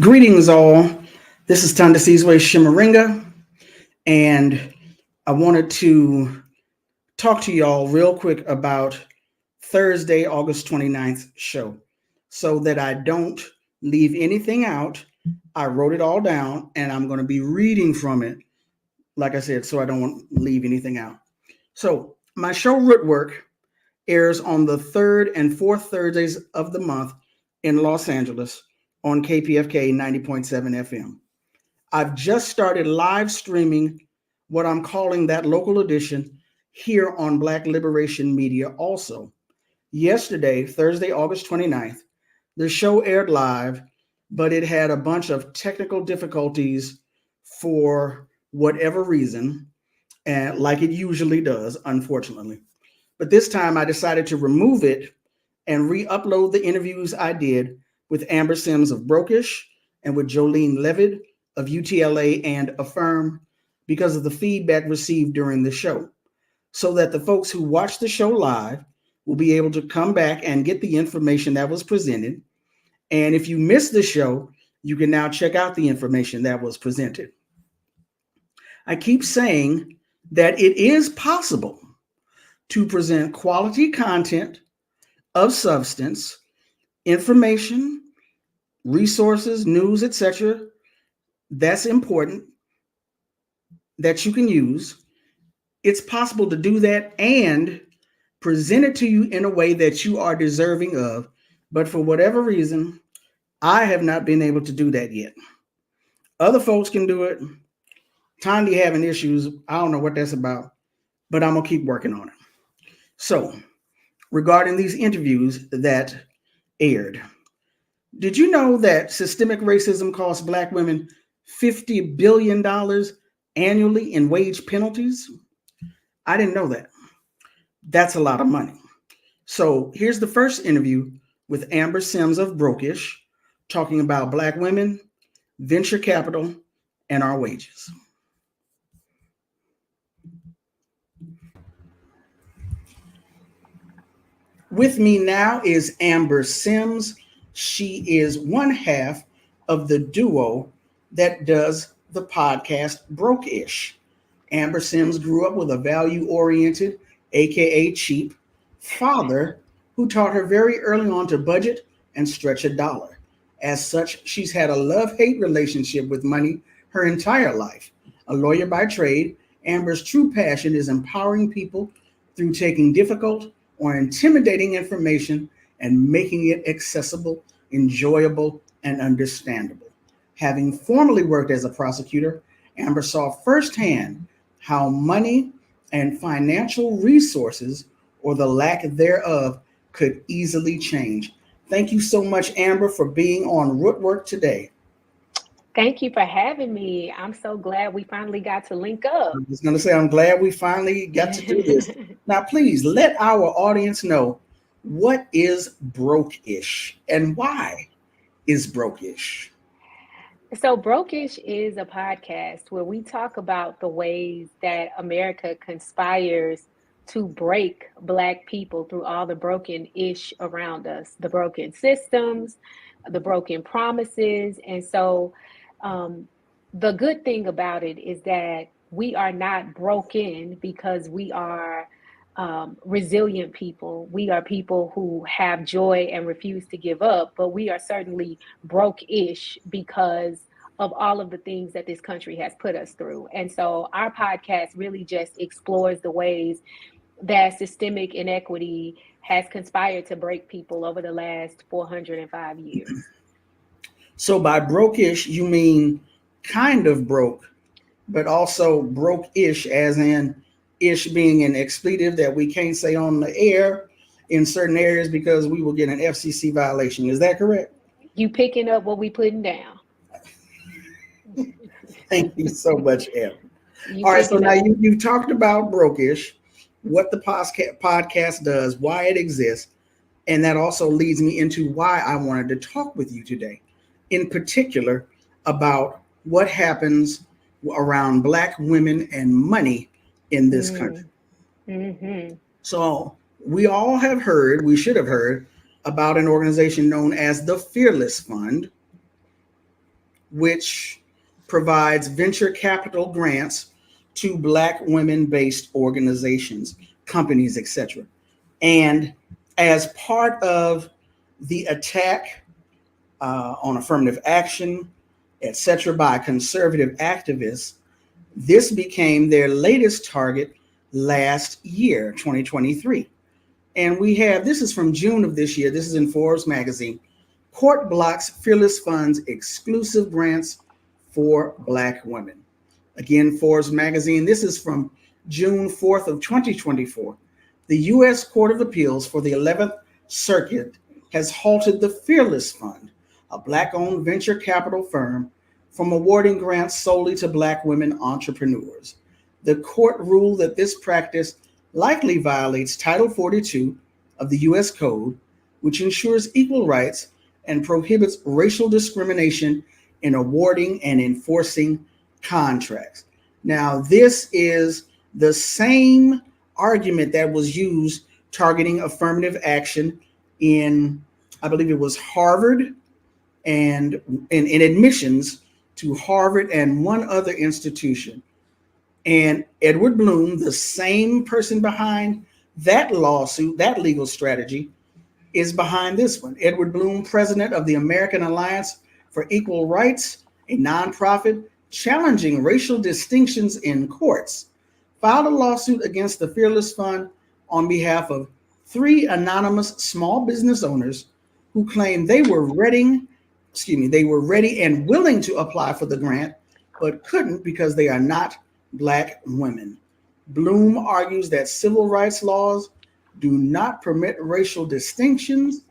Greetings, all. This is Thandisizwe Chimurenga, and I wanted to talk to y'all real quick about Thursday, August 29th show so that I don't leave anything out. I wrote it all down, and I'm going to be reading from it, like I said, so I don't leave anything out. So, my show, Rootwork, airs on the third and fourth Thursdays of the month in Los Angeles on KPFK 90.7 FM. I've just started live streaming what I'm calling that local edition here on Black Liberation Media also. Yesterday, Thursday, August 29th, the show aired live, but it had a bunch of technical difficulties for whatever reason, and like it usually does, unfortunately. But this time I decided to remove it and re-upload the interviews I did with Amber Sims of Brokish and with Jollene Levid of UTLA and Affirm because of the feedback received during the show, so that the folks who watch the show live will be able to come back and get the information that was presented. And if you missed the show, you can now check out the information that was presented. I keep saying that it is possible to present quality content of substance, information, resources, news, etc. That's important that you can use. It's possible to do that and present it to you in a way that you are deserving of. But for whatever reason, I have not been able to do that yet. Other folks can do it. Tandy having issues. I don't know what that's about, but I'm going to keep working on it. So, regarding these interviews that aired, did you know that systemic racism costs Black women $50 billion annually in wage penalties? I didn't know that. That's a lot of money. So here's the first interview with Amber Sims of Brokish, talking about Black women, venture capital, and our wages. With me now is Amber Sims. She is one half of the duo that does the podcast Brokish. Amber Sims grew up with a value-oriented, aka cheap, father who taught her very early on to budget and stretch a dollar. As such, she's had a love-hate relationship with money her entire life. A lawyer by trade, Amber's true passion is empowering people through taking difficult or intimidating information and making it accessible, enjoyable, and understandable. Having formerly worked as a prosecutor, Amber saw firsthand how money and financial resources, or the lack thereof, could easily change. Thank you so much, Amber, for being on Rootwork today. Thank you for having me. I'm so glad we finally got to link I up. was going to say, I'm glad we finally got to do this. Now, please let our audience know, what is Brokish and why is Brokish? So, Brokish is a podcast where we talk about the ways that America conspires to break Black people through all the broken ish around us, the broken systems, the broken promises. And so, um, the good thing about it is that we are not broken because we are resilient people. We are people who have joy and refuse to give up, but we are certainly broke-ish because of all of the things that this country has put us through. And so our podcast really just explores the ways that systemic inequity has conspired to break people over the last 405 years. So, by brokish, you mean kind of broke, but also broke-ish, as in ish being an expletive that we can't say on the air in certain areas because we will get an FCC violation. Is that correct? You picking up what we putting down. Thank you so much, Em. You All right, so picking now up. you've talked about brokish, what the podcast does, why it exists, and that also leads me into why I wanted to talk with you today, in particular about what happens around Black women and money in this country. Mm-hmm. So we all have heard, we should have heard about an organization known as the Fearless Fund. which provides venture capital grants to Black women-based organizations, companies, etc. And as part of the attack on affirmative action, etc., by conservative activists, this became their latest target last year, 2023. And we have, this is from June of this year, this is in Forbes magazine. Court blocks Fearless Fund's exclusive grants for Black women. Again, Forbes magazine, this is from June 4th of 2024. The U.S. Court of Appeals for the 11th Circuit has halted the Fearless Fund, a Black-owned venture capital firm, from awarding grants solely to Black women entrepreneurs. The court ruled that this practice likely violates Title 42 of the U.S. Code, which ensures equal rights and prohibits racial discrimination in awarding and enforcing contracts. Now, this is the same argument that was used targeting affirmative action in, I believe it was Harvard, and in admissions to Harvard and one other institution. And Edward Bloom, the same person behind that lawsuit, that legal strategy, is behind this one. Edward Bloom, president of the American Alliance for Equal Rights, a nonprofit challenging racial distinctions in courts, filed a lawsuit against the Fearless Fund on behalf of 3 anonymous small business owners who claimed they were ready and willing to apply for the grant, but couldn't because they are not Black women. Bloom argues that civil rights laws do not permit racial distinctions,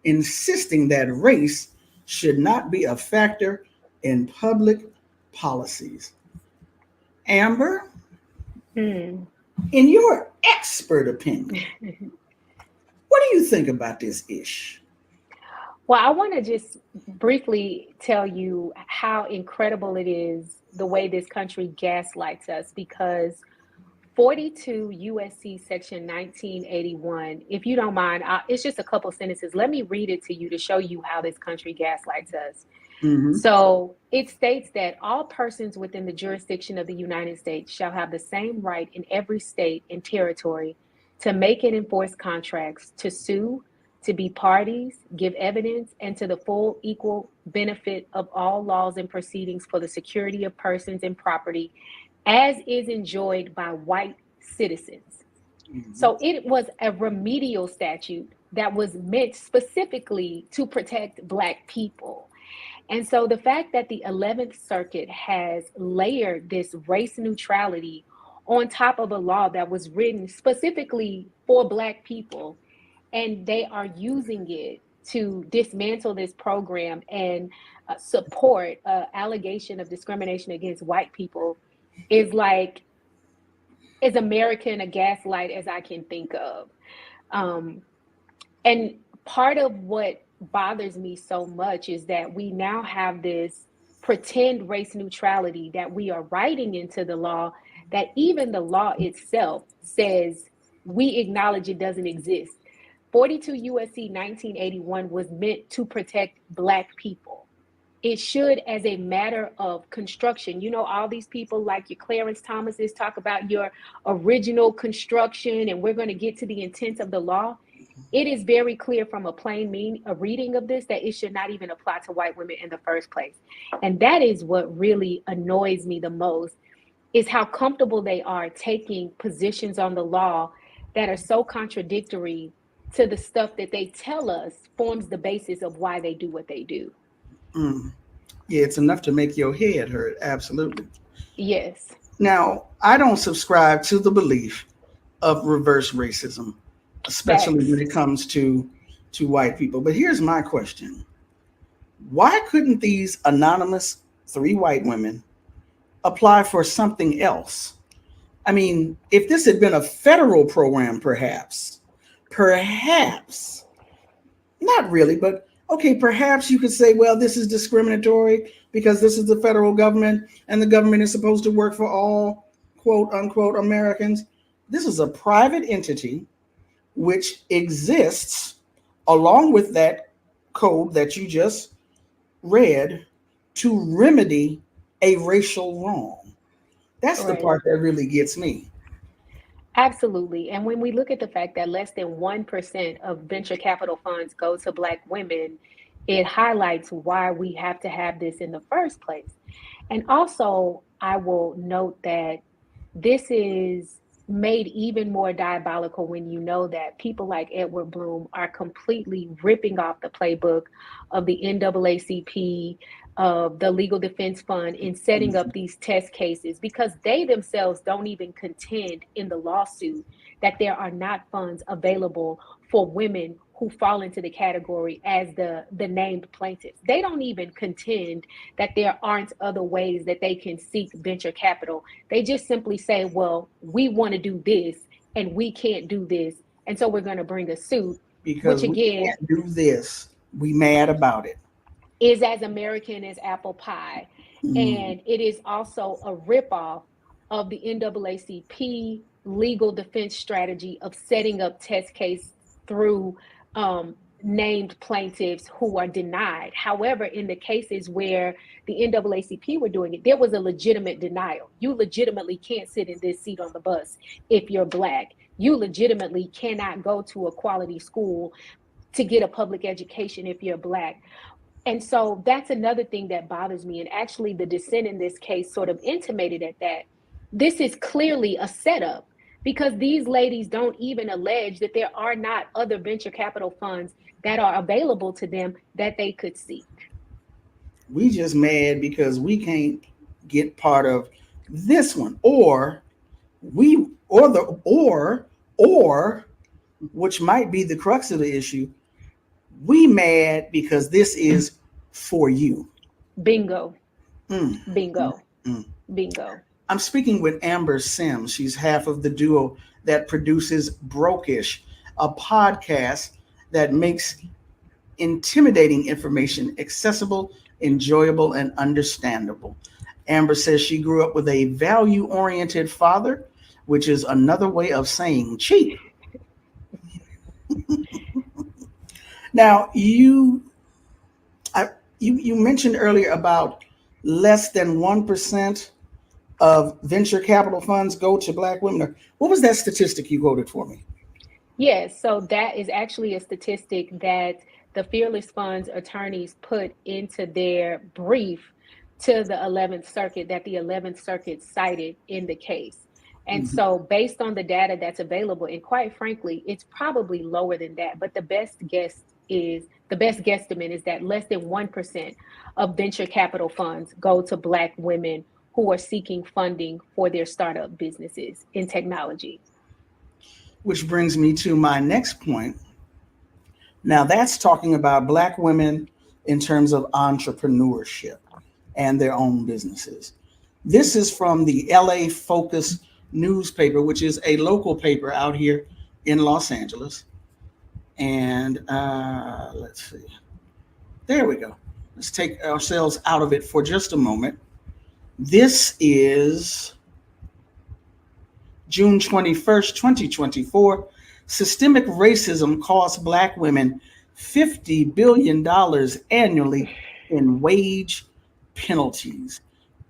insisting that race should not be a factor in public policies. Amber, in your expert opinion, what do you think about this ish? Well, I want to just briefly tell you how incredible it is the way this country gaslights us, because 42 USC section 1981, if you don't mind, it's just a couple sentences. Let me read it to you to show you how this country gaslights us. Mm-hmm. So it states that all persons within the jurisdiction of the United States shall have the same right in every state and territory to make and enforce contracts, to sue, to be parties, give evidence, and to the full equal benefit of all laws and proceedings for the security of persons and property, as is enjoyed by white citizens. Mm-hmm. So it was a remedial statute that was meant specifically to protect Black people. And so the fact that the 11th Circuit has layered this race neutrality on top of a law that was written specifically for Black people, and they are using it to dismantle this program and support allegation of discrimination against white people, is like as American a gaslight as I can think of. And part of what bothers me so much is that we now have this pretend race neutrality that we are writing into the law, that even the law itself says we acknowledge it doesn't exist. 42 USC 1981 was meant to protect Black people. It should, as a matter of construction, you know, all these people like your Clarence Thomases talk about your original construction, and we're going to get to the intent of the law. It is very clear from a reading of this that it should not even apply to white women in the first place. And that is what really annoys me the most, is how comfortable they are taking positions on the law that are so contradictory to the stuff that they tell us forms the basis of why they do what they do. Yeah, it's enough to make your head hurt. Absolutely. Yes. Now, I don't subscribe to the belief of reverse racism, especially when it comes to white people. But here's my question. Why couldn't these anonymous 3 white women apply for something else? I mean, if this had been a federal program, perhaps, not really, but okay, perhaps you could say, well, this is discriminatory because this is the federal government and the government is supposed to work for all quote unquote Americans. This is a private entity which exists along with that code that you just read to remedy a racial wrong. That's the Right. part that really gets me. Absolutely. And when we look at the fact that less than 1% of venture capital funds go to Black women, it highlights why we have to have this in the first place. And also, I will note that this is made even more diabolical when you know that people like Edward Bloom are completely ripping off the playbook of the NAACP, of the Legal Defense Fund, in setting up these test cases, because they themselves don't even contend in the lawsuit that there are not funds available for women who fall into the category as the named plaintiffs. They don't even contend that there aren't other ways that they can seek venture capital. They just simply say, well, we want to do this and we can't do this. And so we're going to bring a suit, which Because we again can't do this. We mad about it. is as American as apple pie. Mm. And it is also a ripoff of the NAACP legal defense strategy of setting up test case through named plaintiffs who are denied. However, in the cases where the NAACP were doing it, there was a legitimate denial. You legitimately can't sit in this seat on the bus if you're Black. You legitimately cannot go to a quality school to get a public education if you're Black. And so that's another thing that bothers me. And actually, the dissent in this case sort of intimated at that. This is clearly a setup, because these ladies don't even allege that there are not other venture capital funds that are available to them that they could seek. We just mad because we can't get part of this one, or we or which might be the crux of the issue. We mad because this is for you. Bingo, Mm, mm, bingo, mm. bingo. I'm speaking with Amber Sims. She's half of the duo that produces Brokish, a podcast that makes intimidating information accessible, enjoyable, and understandable. Amber says she grew up with a value oriented father, which is another way of saying cheap. Now, you mentioned earlier about less than 1% of venture capital funds go to Black women. What was that statistic you quoted for me? Yes, so that is actually a statistic that the Fearless Funds attorneys put into their brief to the 11th Circuit, that the 11th Circuit cited in the case. And Mhm. so, based on the data that's available, and quite frankly, it's probably lower than that, but the best guesstimate is that less than 1% of venture capital funds go to Black women who are seeking funding for their startup businesses in technology. Which brings me to my next point. Now, that's talking about Black women in terms of entrepreneurship and their own businesses. This is from the LA Focus newspaper, which is a local paper out here in Los Angeles. And let's see. There we go. Let's take ourselves out of it for just a moment. This is June 21st, 2024. Systemic racism costs Black women $50 billion annually in wage penalties.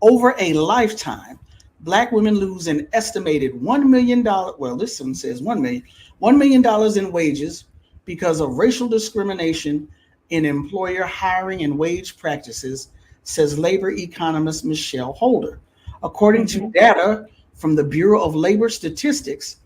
Over a lifetime, Black women lose an estimated $1 million. Well, this one says $1 million in wages because of racial discrimination in employer hiring and wage practices, says labor economist Michelle Holder. According to Mhm. data from the Bureau, of Labor Statistics,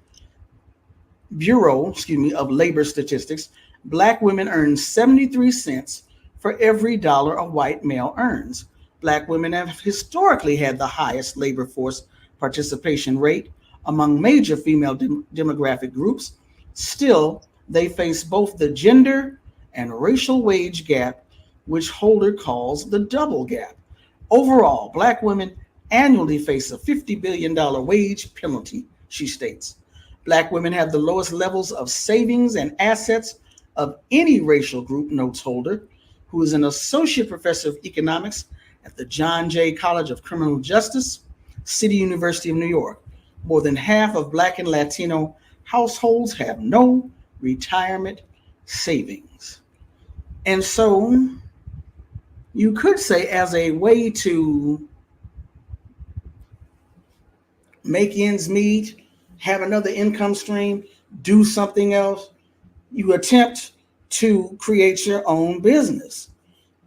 Black women earn 73 cents for every dollar a white male earns. Black women have historically had the highest labor force participation rate among major female demographic groups. Still, they face both the gender and racial wage gap, which Holder calls the double gap. Overall, Black women annually face a $50 billion wage penalty, she states. Black women have the lowest levels of savings and assets of any racial group, notes Holder, who is an associate professor of economics at the John Jay College of Criminal Justice, City University of New York. More than half of Black and Latino households have no retirement savings. And so you could say, as a way to make ends meet, have another income stream, do something else, you attempt to create your own business.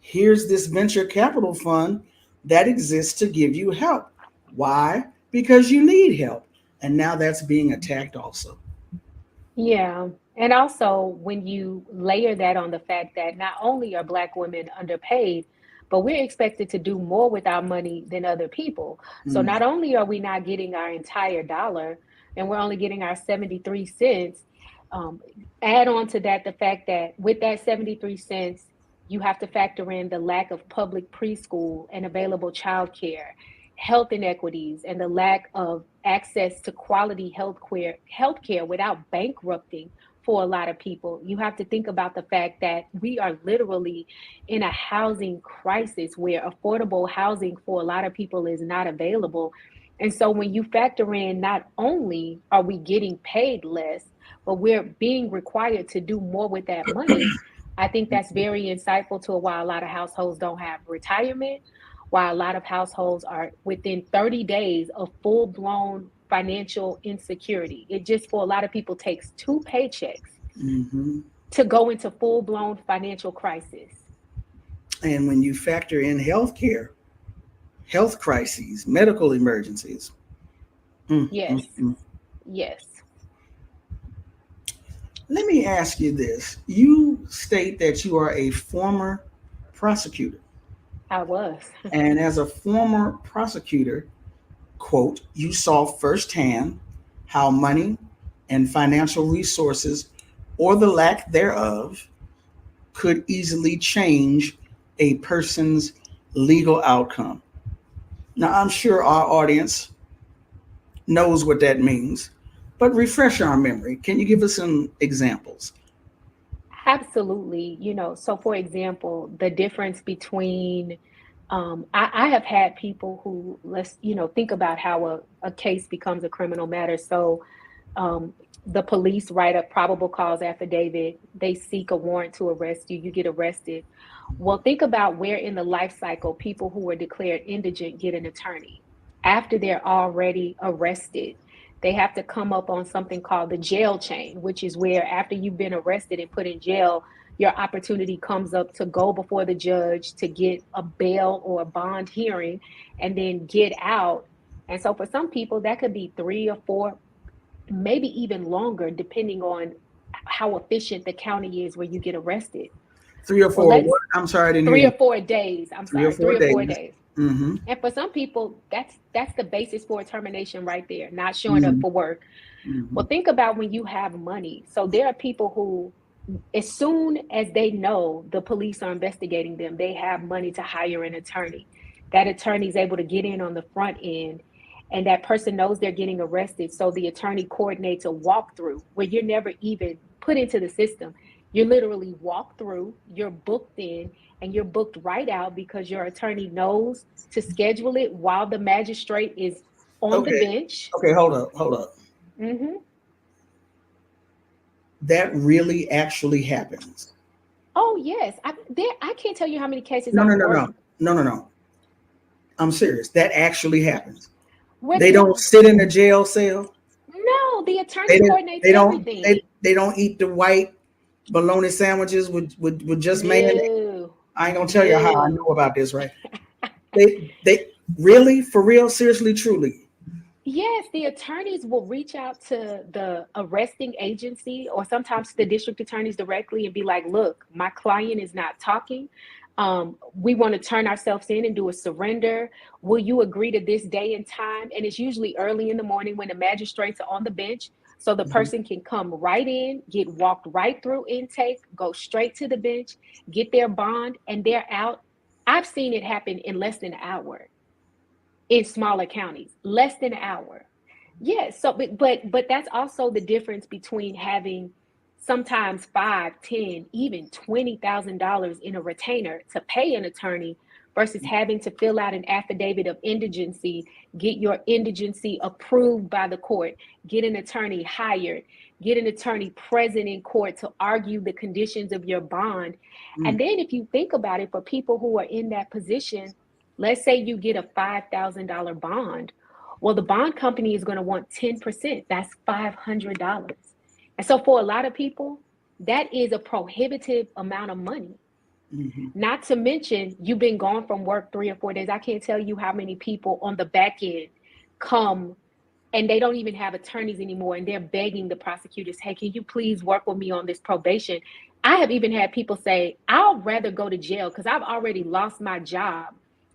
Here's this venture capital fund that exists to give you help. Why? Because you need help. And now that's being attacked also. Yeah. And also, when you layer that on the fact that not only are Black women underpaid, but we're expected to do more with our money than other people. So Mm. not only are we not getting our entire dollar and we're only getting our 73 cents, um, add on to that the fact that with that 73 cents, you have to factor in the lack of public preschool and available childcare, health inequities, and the lack of access to quality healthcare without bankrupting for a lot of people. You have to think about the fact that we are literally in a housing crisis where affordable housing for a lot of people is not available. And so when you factor in, not only are we getting paid less, but we're being required to do more with that money. I think that's very insightful to why a lot of households don't have retirement, why a lot of households are within 30 days of full blown financial insecurity. It just, for a lot of people, takes two paychecks Hmm. to go into full blown financial crisis. And when you factor in healthcare, health crises, medical emergencies. Mm, mm, Yes, mm. yes, Let me ask you this. You state that you are a former prosecutor. I was. And as a former prosecutor, quote, you saw firsthand how money and financial resources, or the lack thereof, could easily change a person's legal outcome. Now, I'm sure our audience knows what that means, but refresh our memory. Can you give us some examples? Absolutely. So for example, the difference between, I have had people who, think about how a case becomes a criminal matter. So um, the police write a probable cause affidavit, they seek a warrant to arrest you, you get arrested. Well, think about where in the life cycle people who are declared indigent get an attorney. After they're already arrested, they have to come up on something called the jail chain, which is where after you've been arrested and put in jail, your opportunity comes up to go before the judge to get a bail or a bond hearing and then get out. And so for some people, that could be 3 or 4, maybe even longer, depending on how efficient the county is where you get arrested. Three or Well, four, let's what? I'm sorry, I didn't hear three you. or four days. I'm Three or sorry, four 3 or 4 days. days. Mm-hmm. And for some people, that's the basis for a termination right there, not showing up Mm-hmm. for work. Mm-hmm. Well, think about when you have money. So there are people who, as soon as they know the police are investigating them, they have money to hire an attorney. That attorney is able to get in on the front end, and that person knows they're getting arrested. So the attorney coordinates a walkthrough where you're never even put into the system. You're literally walked through, you're booked in, and you're booked right out because your attorney knows to schedule it while the magistrate is on the Okay. bench. Okay, hold up, hold up. Hmm. That really actually happens. Oh yes, I can't tell you how many cases No, no, I've no, worked no. No, no, no. I'm serious. That actually happens. with. They don't sit in a jail cell. No, the attorney They don't. coordinates They don't. everything. They don't eat the white bologna sandwiches with just mayonnaise. No, I ain't gonna tell you how I know no. about this, right? They really, for real, seriously, truly. Yes, the attorneys will reach out to the arresting agency or sometimes the district attorneys directly and be like, look, my client is not talking. We want to turn ourselves in and do a surrender. Will you agree to this day and time? And it's usually early in the morning when the magistrates are on the bench. So the Mhm. person can come right in, get walked right through intake, go straight to the bench, get their bond, and they're out. I've seen it happen in less than an hour in smaller counties, less than an hour. Yes. So, but that's also the difference between having sometimes 5, 10, even $20,000 in a retainer to pay an attorney versus having to fill out an affidavit of indigency, get your indigency approved by the court, get an attorney hired, get an attorney present in court to argue the conditions of your bond. And then if you think about it, for people who are in that position, let's say you get a $5,000 bond. Well, the bond company is going to want 10%. That's $500. And so for a lot of people, that is a prohibitive amount of money. Not to mention, you've been gone from work 3 or 4 days. I can't tell you how many people on the back end come and they don't even have attorneys anymore. And they're begging the prosecutors, hey, can you please work with me on this probation? I have even had people say, I'll rather go to jail because I've already lost my job.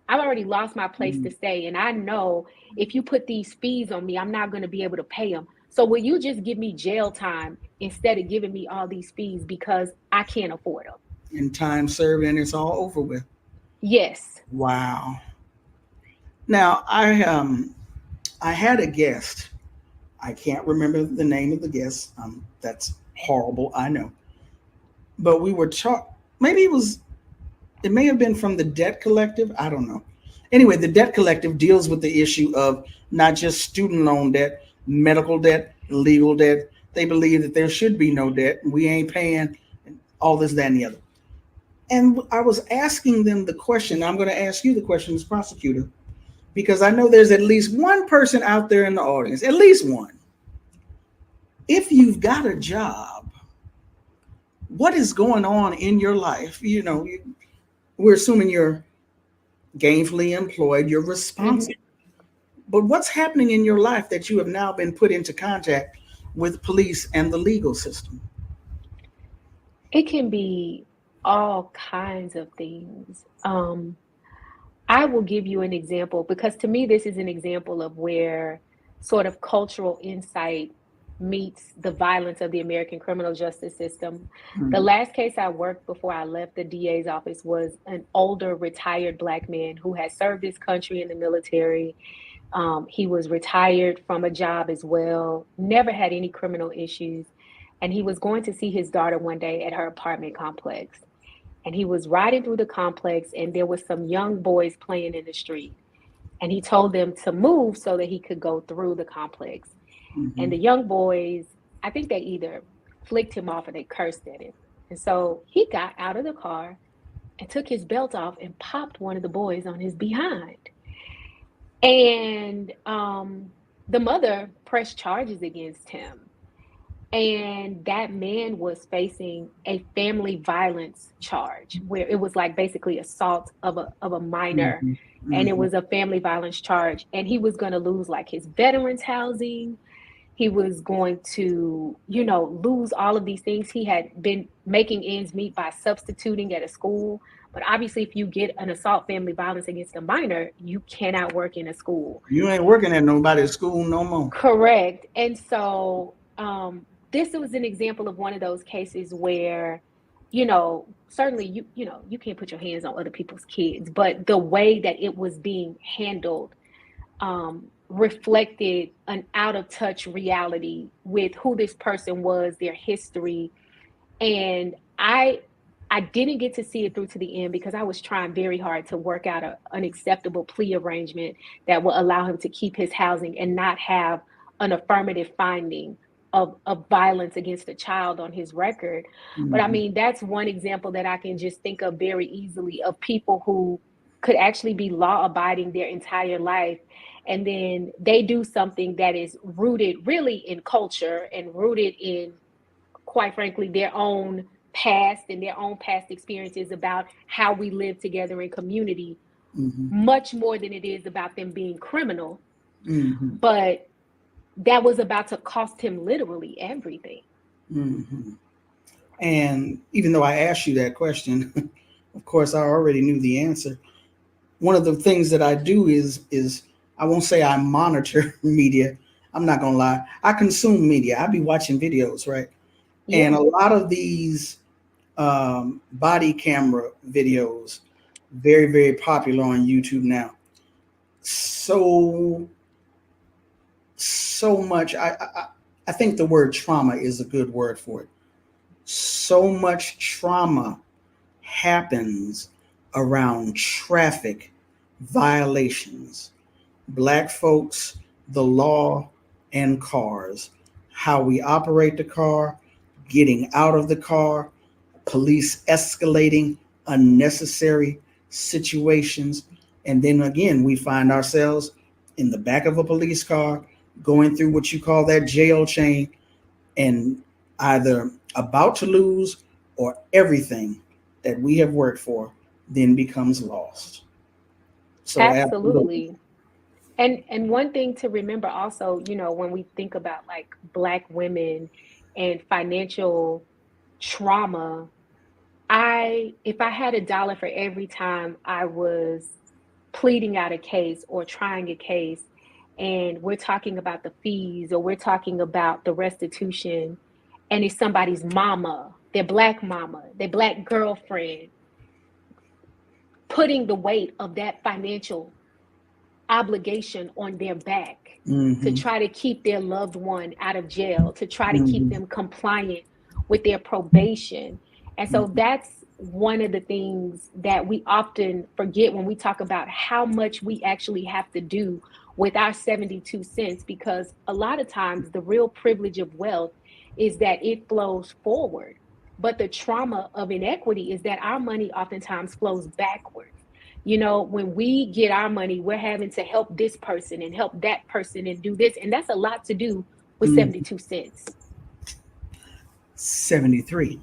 I've already lost my place to stay. And I know if you put these fees on me, I'm not going to be able to pay them. So will you just give me jail time instead of giving me all these fees because I can't afford them? And time served and it's all over with. Yes. Wow. Now I had a guest. I can't remember the name of the guest. That's horrible, I know. But we were maybe it may have been from the Debt Collective. I don't know. Anyway, the Debt Collective deals with the issue of not just student loan debt, medical debt, legal debt. They believe that there should be no debt. We ain't paying all this, that, and the other. And I was asking them the question. I'm going to ask you the question as prosecutor, because I know there's at least one person out there in the audience, at least one. If you've got a job, what is going on in your life? You know, we're assuming you're gainfully employed, you're responsible. But what's happening in your life that you have now been put into contact with police and the legal system? It can be all kinds of things. I will give you an example because to me, this is an example of where sort of cultural insight meets the violence of the American criminal justice system. The last case I worked before I left the DA's office was an older retired Black man who had served his country in the military. He was retired from a job as well, never had any criminal issues. And he was going to see his daughter one day at her apartment complex. And he was riding through the complex and there was some young boys playing in the street. And he told them to move so that he could go through the complex. And the young boys, I think they either flicked him off or they cursed at him. And so he got out of the car and took his belt off and popped one of the boys on his behind. And the mother pressed charges against him. And that man was facing a family violence charge where it was like basically assault of a minor. And it was a family violence charge. And he was going to lose like his veterans housing. He was going to, lose all of these things. He had been making ends meet by substituting at a school. But obviously, if you get an assault family violence against a minor, you cannot work in a school. You ain't working at nobody's school no more. Correct. And so this was an example of one of those cases where, certainly you can't put your hands on other people's kids, but the way that it was being handled reflected an out of touch reality with who this person was, their history. And I didn't get to see it through to the end because I was trying very hard to work out an acceptable plea arrangement that will allow him to keep his housing and not have an affirmative finding of violence against a child on his record. But I mean, that's one example that I can just think of very easily of people who could actually be law abiding their entire life. And then they do something that is rooted really in culture and rooted in, quite frankly, their own past and their own past experiences about how we live together in community, much more than it is about them being criminal. But that was about to cost him literally everything. And even though I asked you that question, of course, I already knew the answer. One of the things that I do is I won't say I monitor media. I'm not gonna lie. I consume media. I be watching videos, right? Yeah. And a lot of these body camera videos, very, very popular on YouTube now. So much. I think the word trauma is a good word for it. So much trauma happens around traffic violations, Black folks, the law, and cars, how we operate the car, getting out of the car, police escalating unnecessary situations. And then again, we find ourselves in the back of a police car going through what you call that jail chain and either about to lose or everything that we have worked for then becomes lost. So absolutely. Absolutely. And one thing to remember also, when we think about like Black women and financial trauma, if I had $1 for every time I was pleading out a case or trying a case, and we're talking about the fees or we're talking about the restitution, and it's somebody's mama, their Black girlfriend, putting the weight of that financial obligation on their back to Mm-hmm. try to keep their loved one out of jail, to try to keep Mm-hmm. them compliant with their probation. And so Mm-hmm. that's one of the things that we often forget when we talk about how much we actually have to do with our 72 cents, because a lot of times the real privilege of wealth is that it flows forward. But the trauma of inequity is that our money oftentimes flows backwards. When we get our money, we're having to help this person and help that person and do this. And that's a lot to do with Mm-hmm. 72 cents. 73.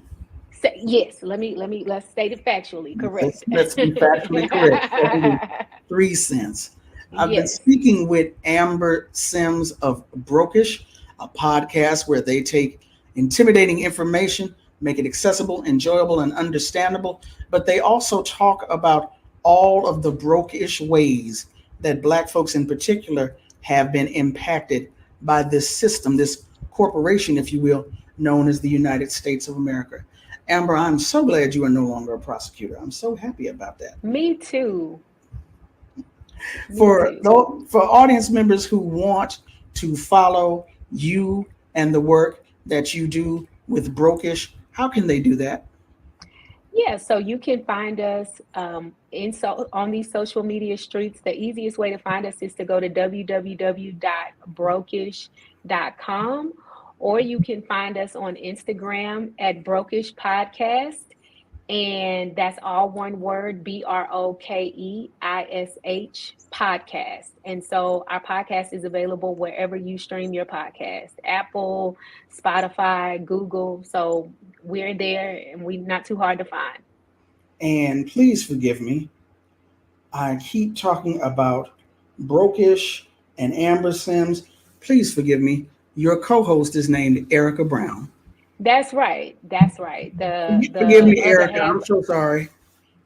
So, yes, let's state it factually correct. Let's be factually correct. 73 cents. I've been Yes. speaking with Amber Sims of Brokish, a podcast where they take intimidating information, make it accessible, enjoyable, and understandable, but they also talk about all of the brokish ways that Black folks in particular have been impacted by this system, this corporation, if you will, known as the United States of America. Amber, I'm so glad you are no longer a prosecutor. I'm so happy about that. Me too. Me For too. for audience members who want to follow you and the work that you do with Brokish, how can they do that? Yeah, so you can find us on these social media streets. The easiest way to find us is to go to www.brokish.com, or you can find us on Instagram at Brokish Podcast, and that's all one word, BROKEISH podcast. And so our podcast is available wherever you stream your podcast, Apple, Spotify, Google. So we're there and we're not too hard to find. And please forgive me. I keep talking about Brokish and Amber Sims. Please forgive me. Your co-host is named Erica Brown. That's right. That's right. Forgive The me, other Erica. half, I'm so sorry.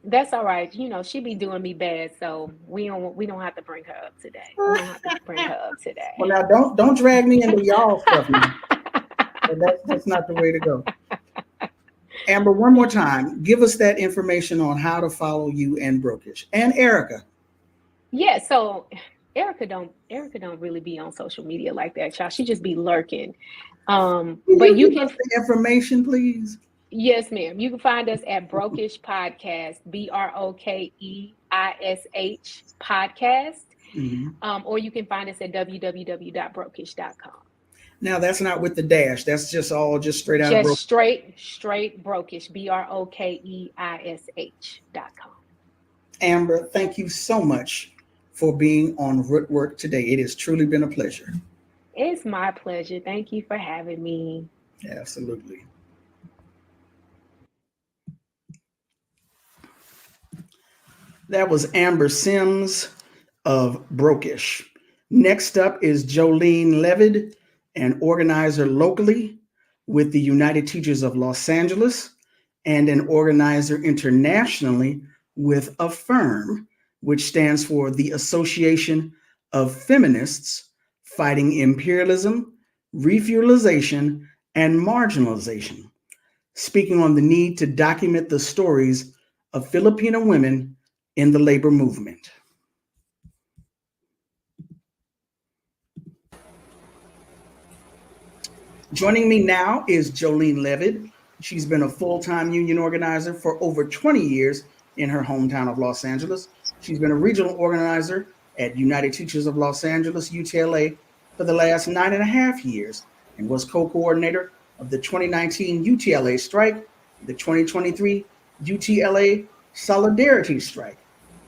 that's all right. She be doing me bad, so we don't have to bring her up today. We don't have to bring her up Well, today. now don't drag me into y'all stuff now. That's not the way to go. Amber, one more time, give us that information on how to follow you and Brokish and Erica. Yeah, so Erica don't really be on social media like that, y'all. She just be lurking. Can But you you give can, us the information, please? yes, ma'am. You can find us at Brokish Podcast, BROKEISH podcast. Mhm. Or you can find us at www.brokish.com. Now that's not with the dash. That's just all just straight out Just broke. straight Brokish, BROKEISH.com. Amber, thank you so much for being on Rootwork today. It has truly been a pleasure. It's my pleasure. Thank you for having me. Absolutely. That was Amber Sims of Brokish. Next up is Jollene Levid, an organizer locally with the United Teachers of Los Angeles and an organizer internationally with AFFIRM, which stands for the Association of Feminists Fighting Imperialism, Refuelization, and Marginalization, speaking on the need to document the stories of Filipino women in the labor movement. Joining me now is Jollene Levid. She's been a full-time union organizer for over 20 years in her hometown of Los Angeles. She's been a regional organizer at United Teachers of Los Angeles, UTLA, for the last 9.5 years and was co-coordinator of the 2019 UTLA strike, the 2023 UTLA Solidarity Strike.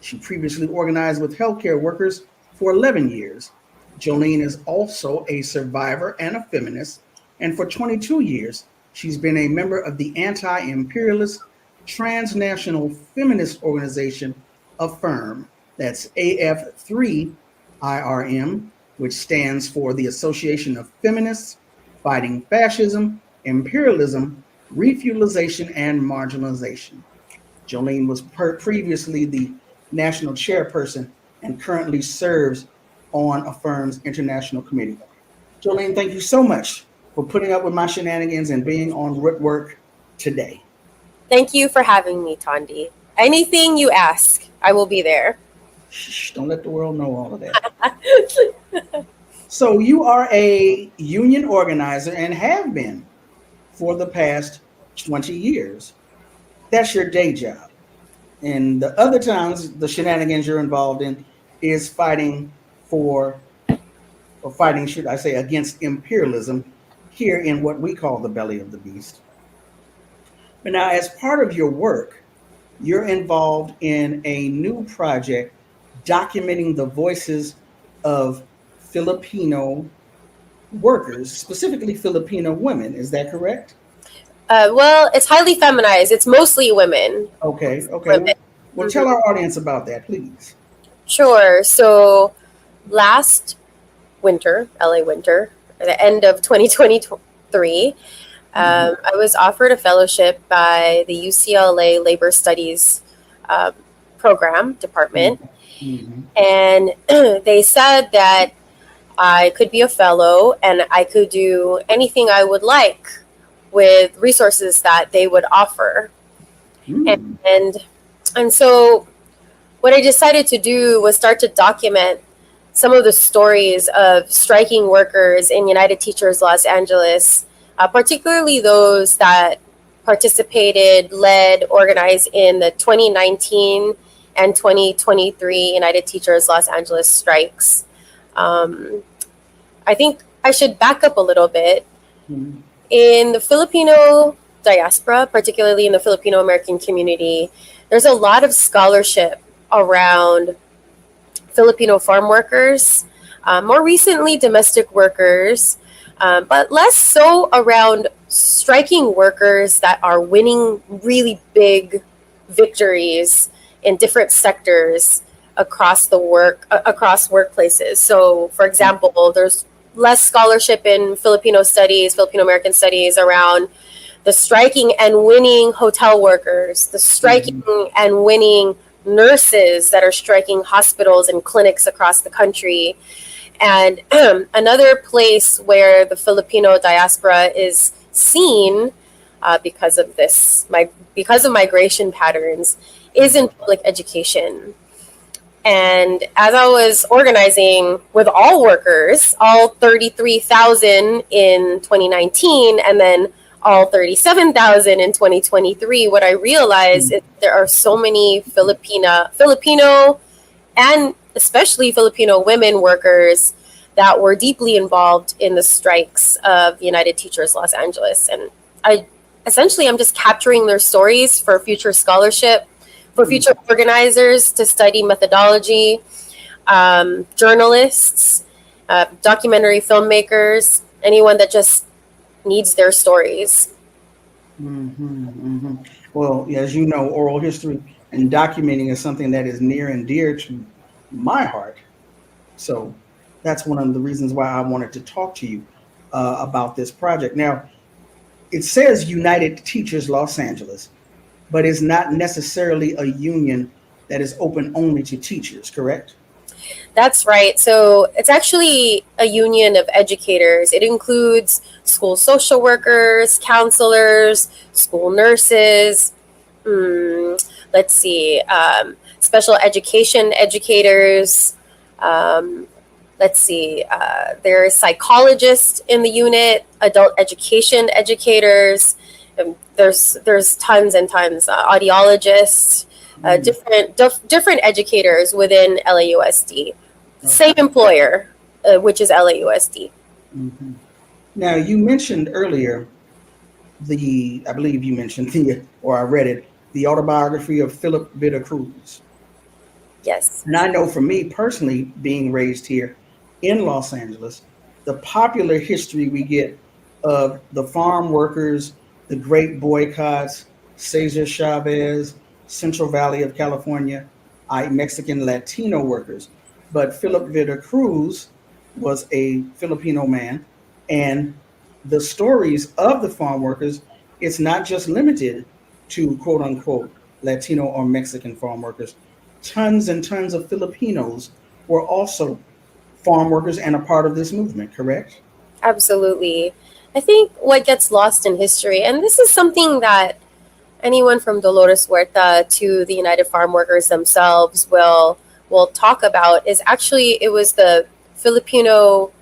She previously organized with healthcare workers for 11 years. Jollene is also a survivor and a feminist, and for 22 years, she's been a member of the anti-imperialist transnational feminist organization AFIRM, that's AF3IRM, which stands for the Association of Feminists Fighting Fascism, Imperialism, Refeudalization, and Marginalization. Jollene was previously the national chairperson and currently serves on AFIRM's international committee. Jollene, thank you so much for putting up with my shenanigans and being on Rootwork today. Thank you for having me, Thandi. Anything you ask, I will be there. Shh, don't let the world know all of that. So you are a union organizer and have been for the past 20 years. That's your day job. And the other times, the shenanigans you're involved in is fighting for, or fighting, should I say, against imperialism here in what we call the belly of the beast. But now, as part of your work, you're involved in a new project documenting the voices of Filipino workers, specifically Filipino women. Is that correct? Well, it's highly feminized. It's mostly women. Okay. Women. Well, tell our audience about that, please. Sure. So last winter, LA winter, at the end of 2023, I was offered a fellowship by the UCLA Labor Studies program department. And they said that I could be a fellow and I could do anything I would like with resources that they would offer. And so what I decided to do was start to document some of the stories of striking workers in United Teachers Los Angeles, particularly those that participated, led, organized in the 2019 and 2023 United Teachers Los Angeles strikes. I think I should back up a little bit. In the Filipino diaspora, particularly in the Filipino American community, there's a lot of scholarship around Filipino farm workers, more recently domestic workers, but less so around striking workers that are winning really big victories in different sectors across workplaces. So, for example, there's less scholarship in Filipino studies, Filipino American studies around the striking and winning hotel workers, the striking and winning nurses that are striking hospitals and clinics across the country. And another place where the Filipino diaspora is seen because of migration patterns is in public education. And as I was organizing with all workers, all 33,000 in 2019, and then all 37,000 in 2023, what I realized is there are so many Filipino and especially Filipino women workers that were deeply involved in the strikes of United Teachers Los Angeles. And I'm just capturing their stories for future scholarship, for future organizers to study methodology, journalists, documentary filmmakers, anyone that just needs their stories. Well, as you know, oral history and documenting is something that is near and dear to my heart. So that's one of the reasons why I wanted to talk to you about this project. Now, it says United Teachers Los Angeles, but it's not necessarily a union that is open only to teachers, correct? That's right. So it's actually a union of educators. It includes school social workers, counselors, school nurses, special education educators. There are psychologists in the unit, adult education educators. There's tons and tons, audiologists, different educators within LAUSD. Same employer, which is LAUSD. Mm-hmm. Now, you mentioned earlier I believe you mentioned or I read it, the autobiography of Philip Vida Cruz. Yes. And I know for me personally, being raised here in Los Angeles, the popular history we get of the farm workers, the great boycotts, Cesar Chavez, Central Valley of California, Mexican Latino workers. But Philip Vida Cruz was a Filipino man, and the stories of the farm workers, it's not just limited to quote unquote Latino or Mexican farm workers. Tons and tons of Filipinos were also farm workers and a part of this movement, correct? Absolutely. I think what gets lost in history, and this is something that anyone from Dolores Huerta to the United Farm Workers themselves will talk about, is actually it was the Filipino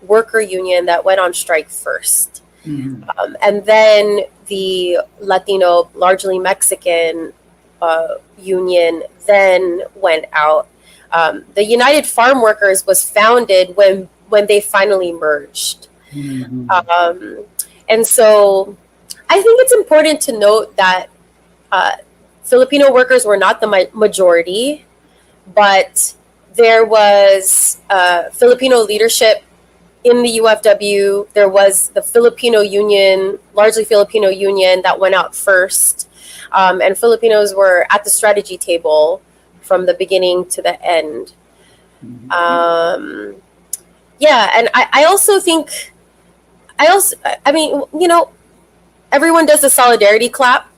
worker union that went on strike first. Mm-hmm. And then the Latino, largely Mexican union then went out. The United Farm Workers was founded when they finally merged. Mm-hmm. And so I think it's important to note that Filipino workers were not the majority, but there was Filipino leadership in the UFW. There was the Filipino union, largely Filipino union, that went out first. And Filipinos were at the strategy table from the beginning to the end. Yeah, and I also think, I mean, you know, everyone does the solidarity clap,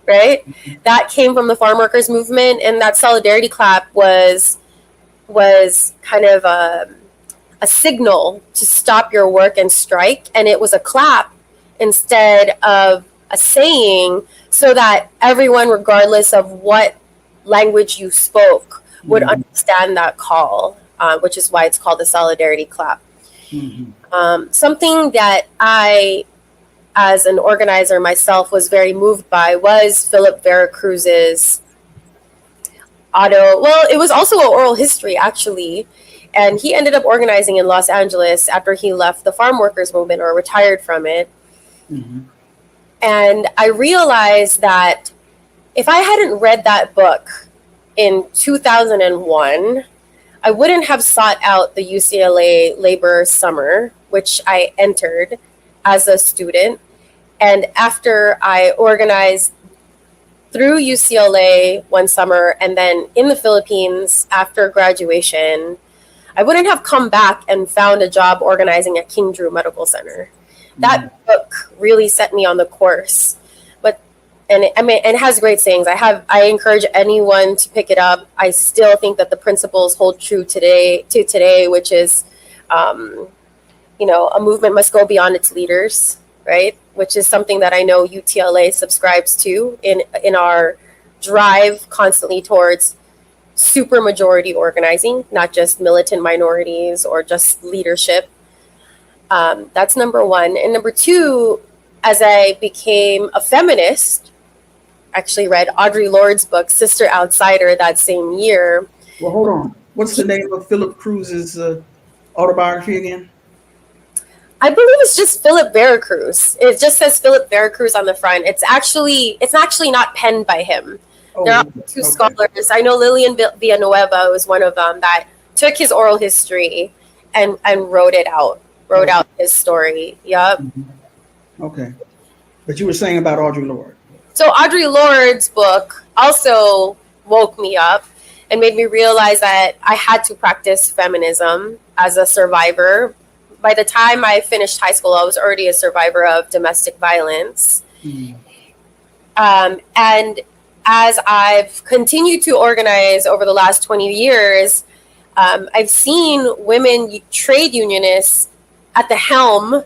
right? That came from the farm workers movement, and that solidarity clap was kind of a signal to stop your work and strike, and it was a clap instead of a saying, so that everyone, regardless of what language you spoke, would understand that call, which is why it's called the solidarity clap. Something that I, as an organizer myself, was very moved by was Philip Vera Cruz's it was also an oral history, actually. And he ended up organizing in Los Angeles after he left the farm workers movement or retired from it. And I realized that if I hadn't read that book in 2001, I wouldn't have sought out the UCLA Labor Summer, which I entered as a student. And after I organized through UCLA one summer and then in the Philippines after graduation, I wouldn't have come back and found a job organizing at King Drew Medical Center. That book really set me on the course. And it has great sayings. I encourage anyone to pick it up. I still think that the principles hold true today, which is, you know, a movement must go beyond its leaders, right? Which is something that I know UTLA subscribes to in our drive constantly towards supermajority organizing, not just militant minorities or just leadership. That's number one. And number two, as I became a feminist, actually read Audre Lorde's book, Sister Outsider, that same year. Well, hold on. What's the name of Philip Cruz's autobiography again? I believe it's just Philip Vera Cruz. It just says Philip Vera Cruz on the front. It's actually not penned by him. There are two scholars. I know Lillian Villanueva was one of them that took his oral history and wrote out his story. Yep. Okay. But you were saying about Audre Lorde. So Audre Lorde's book also woke me up and made me realize that I had to practice feminism as a survivor. By the time I finished high school, I was already a survivor of domestic violence. And as I've continued to organize over the last 20 years, I've seen women trade unionists at the helm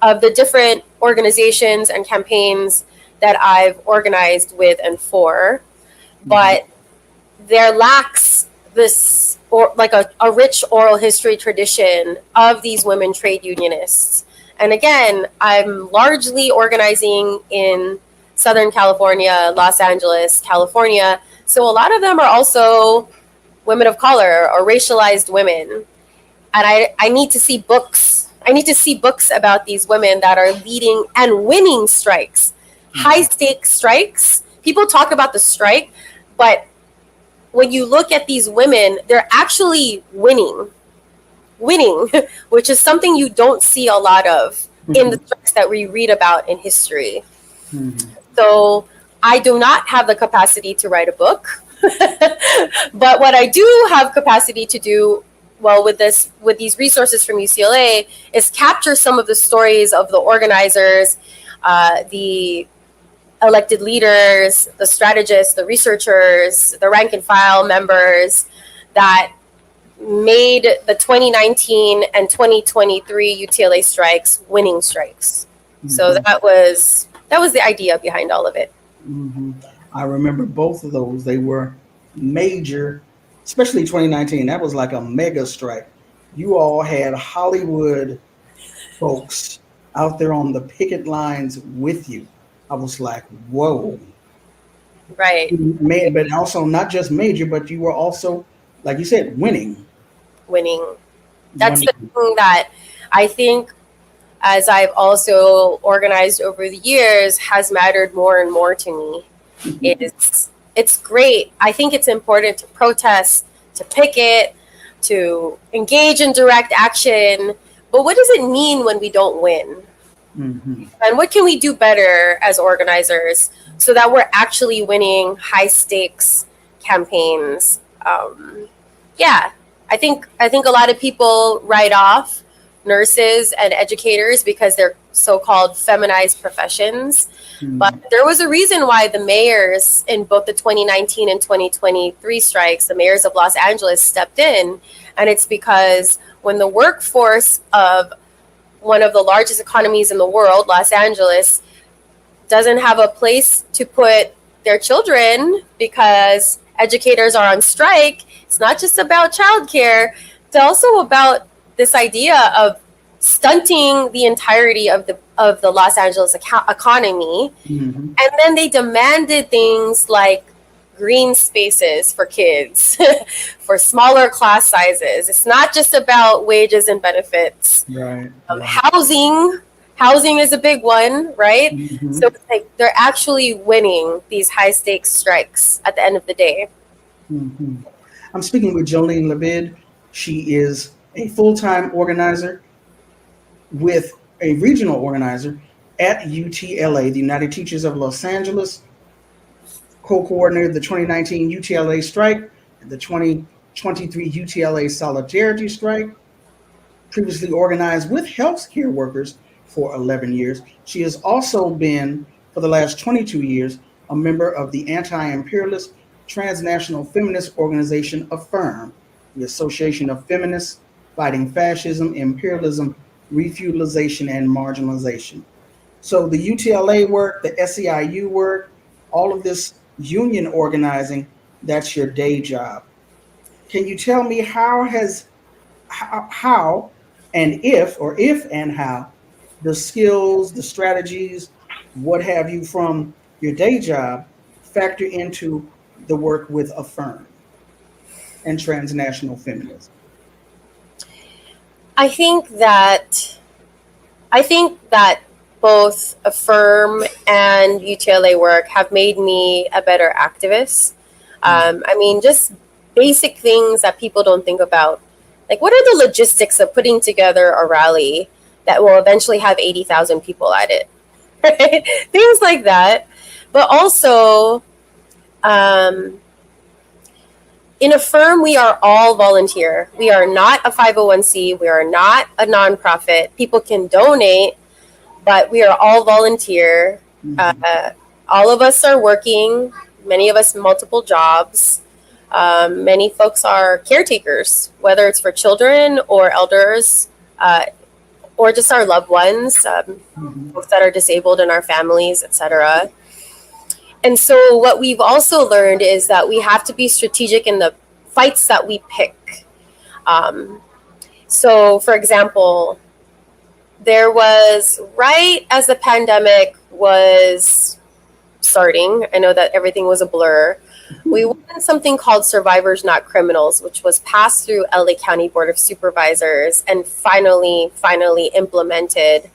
of the different organizations and campaigns that I've organized with and for. But there lacks this a rich oral history tradition of these women trade unionists. And again, I'm largely organizing in Southern California, Los Angeles, California, So a lot of them are also women of color or racialized women. And I need to see books. I need to see books about these women that are leading and winning strikes, high stakes strikes. People talk about the strike, but when you look at these women, they're actually winning, which is something you don't see a lot of in the strikes that we read about in history. So I do not have the capacity to write a book, but what I do have capacity to do, well, with these resources from UCLA, is capture some of the stories of the organizers, the elected leaders, the strategists, the researchers, the rank and file members that made the 2019 and 2023 UTLA strikes winning strikes. So that was the idea behind all of it. I remember both of those. They were major, especially 2019. That was like a mega strike. You all had Hollywood folks out there on the picket lines with you. I was like, whoa. Right. But also not just major, but you were also, like you said, winning. That's the thing that I think, as I've also organized over the years, has mattered more and more to me. It's great. I think it's important to protest, to picket, to engage in direct action. But what does it mean when we don't win? And what can we do better as organizers so that we're actually winning high stakes campaigns? I think a lot of people write off nurses and educators because they're so-called feminized professions. But there was a reason why the mayors in both the 2019 and 2023 strikes, the mayors of Los Angeles, stepped in. And it's because when the workforce of one of the largest economies in the world, Los Angeles, doesn't have a place to put their children because educators are on strike, it's not just about childcare, it's also about this idea of stunting the entirety of the Los Angeles economy. And then they demanded things like green spaces for kids, for smaller class sizes. It's not just about wages and benefits. Housing is a big one, right? So it's like they're actually winning these high stakes strikes at the end of the day. I'm speaking with Jollene Levid. She is a full-time organizer with a regional organizer at UTLA, the United Teachers of Los Angeles, co-coordinated the 2019 UTLA strike and the 2023 UTLA Solidarity strike, previously organized with healthcare workers for 11 years. She has also been, for the last 22 years, a member of the anti-imperialist transnational feminist organization AFFIRM, the Association of Feminists Fighting Fascism, Imperialism, Refeudalization, and Marginalization. So the UTLA work, the SEIU work, all of this union organizing, that's your day job. Can you tell me how and if and how the skills, the strategies, what have you from your day job factor into the work with AFFIRM and transnational feminism? I think that both AFFIRM and UTLA work have made me a better activist. I mean, just basic things that people don't think about. Like, what are the logistics of putting together a rally that will eventually have 80,000 people at it? Right? Things like that. But also, in AFFIRM, we are all volunteer. We are not a 501c. We are not a nonprofit. People can donate, but we are all volunteer. All of us are working, many of us multiple jobs. Many folks are caretakers, whether it's for children or elders, or just our loved ones, folks that are disabled in our families, etc. And so what we've also learned is that we have to be strategic in the fights that we pick. So, for example, there was, right as the pandemic was starting, I know that everything was a blur, We won something called Survivors Not Criminals, which was passed through LA County Board of Supervisors and finally implemented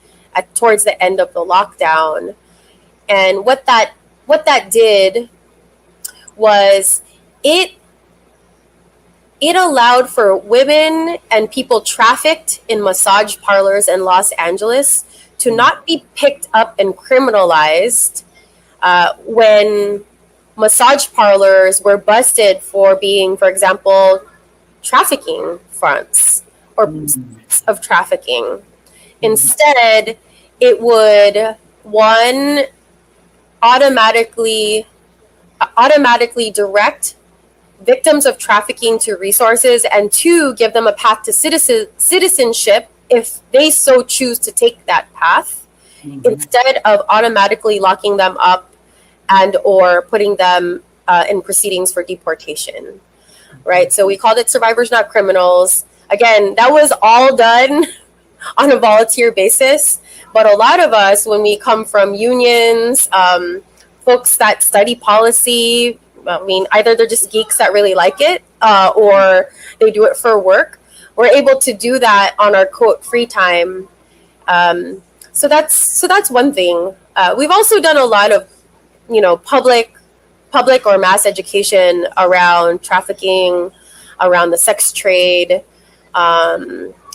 towards the end of the lockdown. And what that did was it allowed for women and people trafficked in massage parlors in Los Angeles to not be picked up and criminalized when massage parlors were busted for being, for example, trafficking fronts or of trafficking. Instead, it would, one, automatically direct victims of trafficking to resources, and two, give them a path to citizenship if they so choose to take that path, instead of automatically locking them up and or putting them in proceedings for deportation, right? So we called it Survivors Not Criminals. Again, that was all done on a volunteer basis, but a lot of us, when we come from unions, folks that study policy, I mean, either they're just geeks that really like it or they do it for work, we're able to do that on our quote free time. So that's one thing. We've also done a lot of public or mass education around trafficking, around the sex trade,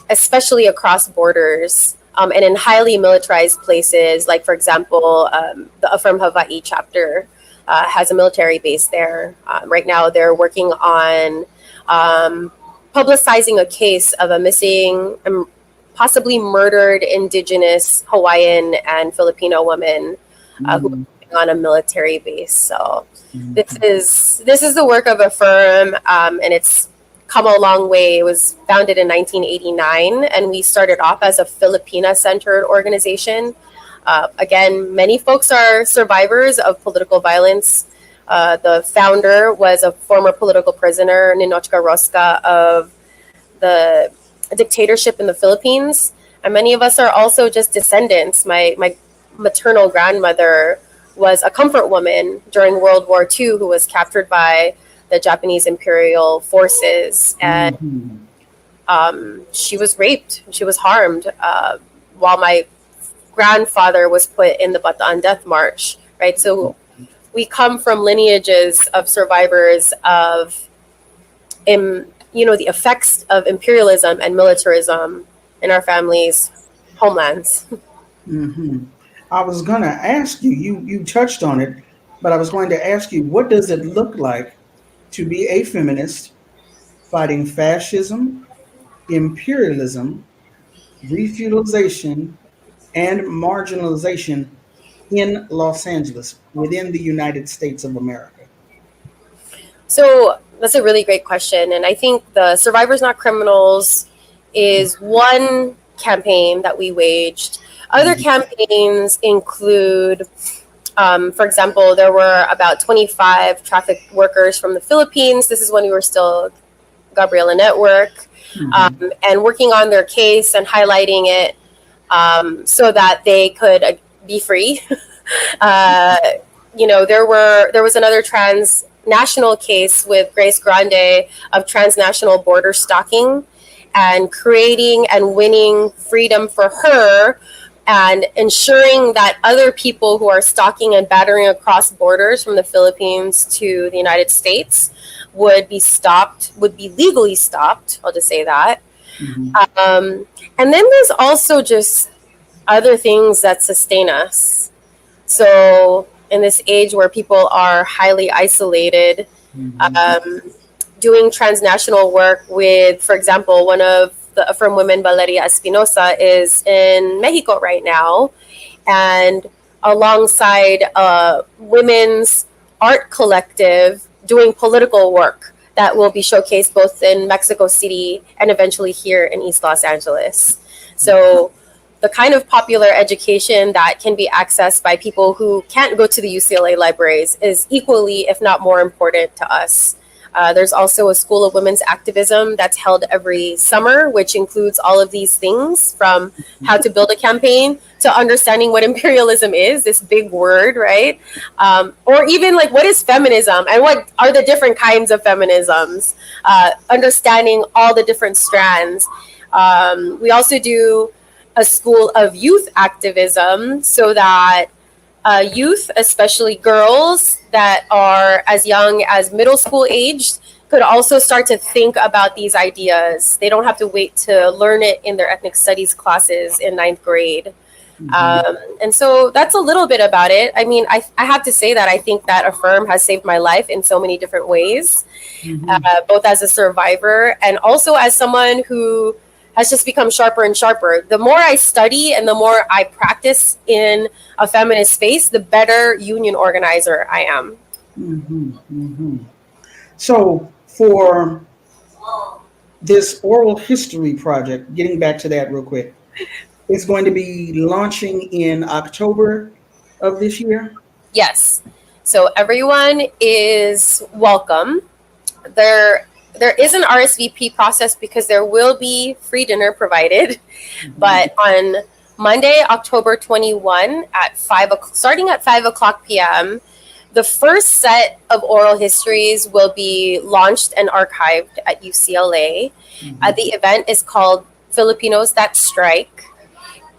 especially across borders, and in highly militarized places. Like, for example, the Affirm Hawaii chapter has a military base there. Right now, they're working on publicizing a case of a missing, possibly murdered Indigenous Hawaiian and Filipino woman who on a military base. So this is the work of Affirm, and it's come a long way. It was founded in 1989, and we started off as a Filipina-centered organization. Again, many folks are survivors of political violence. The founder was a former political prisoner, Ninochka Rosca, of the dictatorship in the Philippines. And many of us are also just descendants. My maternal grandmother was a comfort woman during World War II who was captured by the Japanese imperial forces. And she was raped. She was harmed while my grandfather was put in the Bataan Death March, right? So we come from lineages of survivors of, the effects of imperialism and militarism in our families' homelands. I was going to ask you, you touched on it, but I was going to ask you, what does it look like to be a feminist fighting fascism, imperialism, refeudalization, and marginalization in Los Angeles, within the United States of America? So that's a really great question. And I think the Survivors Not Criminals is one campaign that we waged. Other campaigns include, for example, there were about 25 traffic workers from the Philippines. This is when we were still Gabriela Network, and working on their case and highlighting it so that they could be free. There was another transnational case with Grace Grande of transnational border stalking, and creating and winning freedom for her and ensuring that other people who are stalking and battering across borders from the Philippines to the United States would be legally stopped. I'll just say that. And then there's also just other things that sustain us. So in this age where people are highly isolated, doing transnational work with, for example, one of the Affirm women, Valeria Espinosa, is in Mexico right now, and alongside a women's art collective doing political work that will be showcased both in Mexico City and eventually here in East Los Angeles. So the kind of popular education that can be accessed by people who can't go to the UCLA libraries is equally, if not more important to us. There's also a School of Women's Activism that's held every summer, which includes all of these things, from how to build a campaign to understanding what imperialism is, this big word, right? Or even like, what is feminism and what are the different kinds of feminisms? Understanding all the different strands. We also do a School of Youth Activism, so that youth, especially girls that are as young as middle school aged, could also start to think about these ideas. They don't have to wait to learn it in their ethnic studies classes in 9th grade. And so that's a little bit about it. I mean, I have to say that I think that Affirm has saved my life in so many different ways, both as a survivor and also as someone who has just become sharper and sharper. The more I study and the more I practice in a feminist space, the better union organizer I am. So for this oral history project, getting back to that real quick, it's going to be launching in October of this year? Yes. So everyone is welcome. There is an RSVP process because there will be free dinner provided. But on Monday, October 21 at starting at 5 o'clock p.m., the first set of oral histories will be launched and archived at UCLA. The event is called Filipinos That Strike.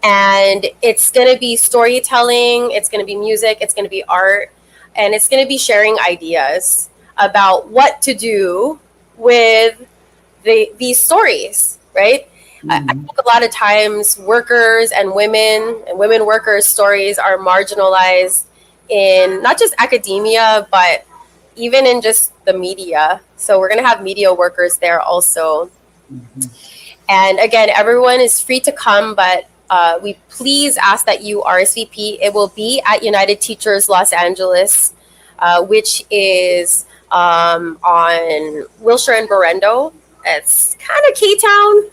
And it's going to be storytelling, it's going to be music, it's going to be art, and it's going to be sharing ideas about what to do with these stories, right? I think a lot of times workers and women workers' stories are marginalized in not just academia, but even in just the media. So we're going to have media workers there also. And again, everyone is free to come, but we please ask that you RSVP. It will be at United Teachers Los Angeles, which is on Wilshire and Berendo. It's kind of K-Town,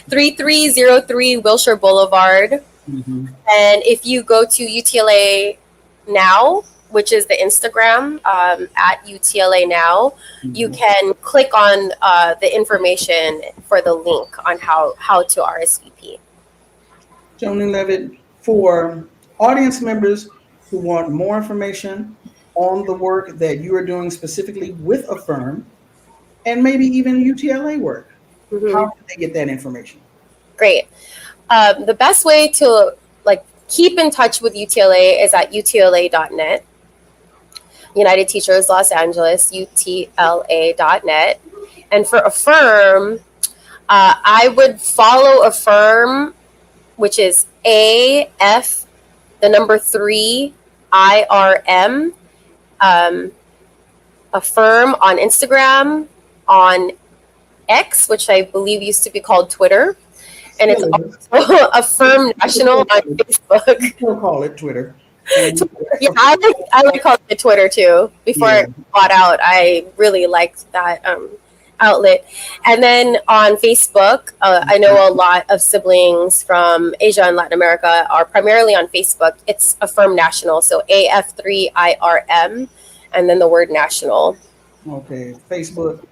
3303 Wilshire Boulevard. And if you go to UTLA Now, which is the Instagram at UTLA Now, you can click on the information for the link on how to RSVP. Jollene Levid, for audience members who want more information on the work that you are doing specifically with Affirm, and maybe even UTLA work, how do they get that information? Great. The best way to keep in touch with UTLA is at utla.net. United Teachers Los Angeles, UTLA.net. And for Affirm, I would follow Affirm, which is AF, the number 3, IRM, Affirm on Instagram, on X, which I believe used to be called Twitter. And it's also Affirm National on Facebook. We'll call it Twitter. Yeah, I like calling it Twitter too. Before it bought out, I really liked that outlet. And then on Facebook, I know a lot of siblings from Asia and Latin America are primarily on Facebook. It's Affirm National, so AF3IRM, and then the word national. Okay, Facebook,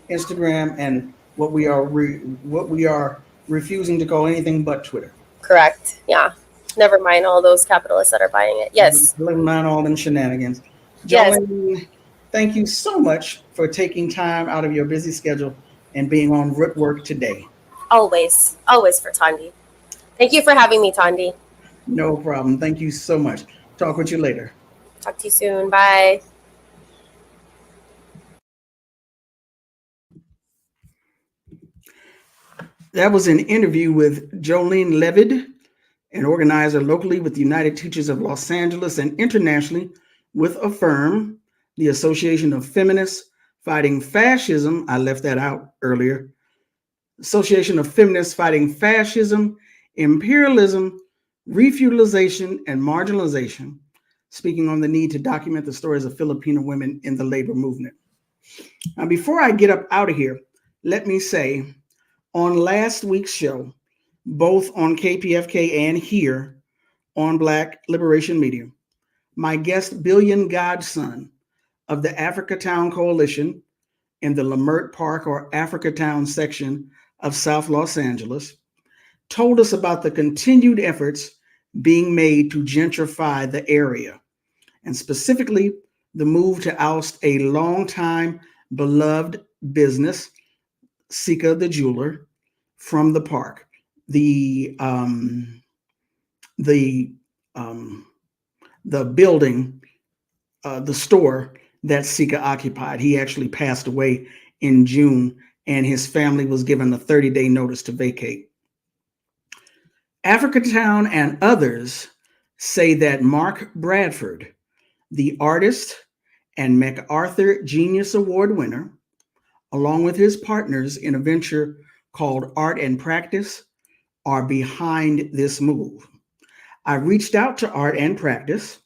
Instagram, and what we are refusing to call anything but Twitter. Correct. Yeah. Never mind all those capitalists that are buying it. Yes. Never mind all them shenanigans. Yes. Jollene, thank you so much for taking time out of your busy schedule and being on Rootwork today. Always for Thandi. Thank you for having me, Thandi. No problem. Thank you so much. Talk with you later. Talk to you soon. Bye. That was an interview with Jollene Levid, an organizer locally with the United Teachers of Los Angeles and internationally with Affirm, the Association of Feminists Fighting Fascism. I left that out earlier. Association of Feminists Fighting Fascism, Imperialism, Refeudalization, and Marginalization, speaking on the need to document the stories of Filipino women in the labor movement. Now, before I get up out of here, let me say, on last week's show, both on KPFK and here on Black Liberation Media, my guest, Billion Godson of the Afrika Town Coalition, in the Leimert Park or Africatown section of South Los Angeles, told us about the continued efforts being made to gentrify the area, and specifically the move to oust a longtime beloved business, Sika the jeweler, from the park. The building, the store that Sika occupied. He actually passed away in June, and his family was given a 30-day notice to vacate. Africatown and others say that Mark Bradford, the artist and MacArthur Genius Award winner, along with his partners in a venture called Art and Practice, are behind this move. I reached out to Art and Practice,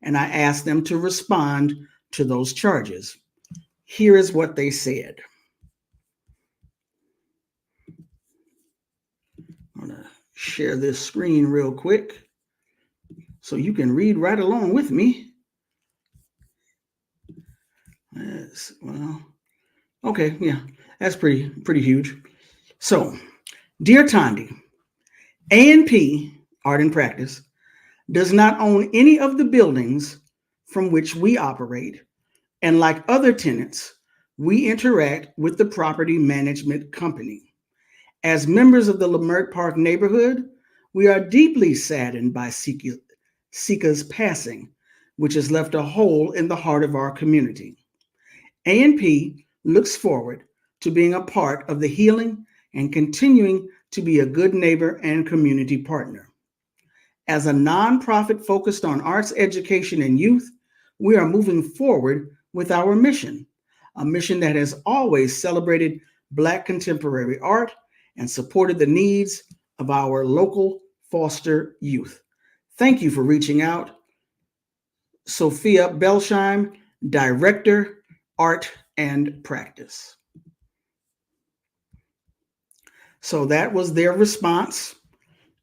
and I asked them to respond to those charges. Here is what they said. I'm going to share this screen real quick so you can read right along with me. Well, okay, yeah, that's pretty huge. So, dear Thandi, A&P, Art and Practice, does not own any of the buildings from which we operate, and like other tenants, we interact with the property management company. As members of the Leimert Park neighborhood, we are deeply saddened by Sika's passing, which has left a hole in the heart of our community. A&P looks forward to being a part of the healing and continuing to be a good neighbor and community partner. As a nonprofit focused on arts education and youth, we are moving forward with our mission, a mission that has always celebrated Black contemporary art and supported the needs of our local foster youth. Thank you for reaching out. Sophia Belsheim, Director, Art and Practice. So that was their response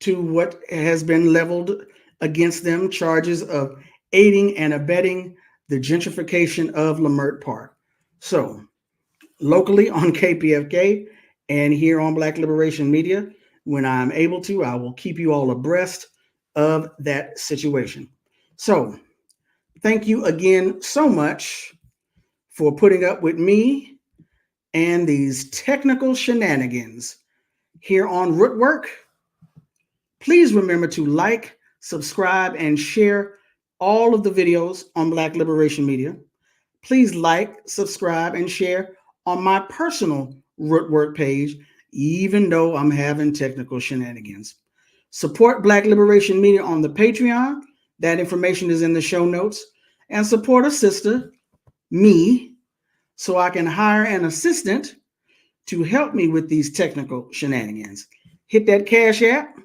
to what has been leveled against them, charges of aiding and abetting the gentrification of Leimert Park. So locally on KPFK and here on Black Liberation Media, when I'm able to, I will keep you all abreast of that situation. So thank you again so much for putting up with me and these technical shenanigans here on Rootwork. Please remember to like, subscribe, and share all of the videos on Black Liberation Media. Please like, subscribe, and share on my personal Rootwork page, even though I'm having technical shenanigans. Support Black Liberation Media on the Patreon. That information is in the show notes. And support a sister, me, so I can hire an assistant to help me with these technical shenanigans. Hit that Cash App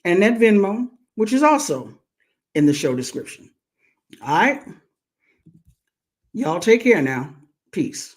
and that Venmo, which is also in the show description. All right. Y'all take care now. Peace.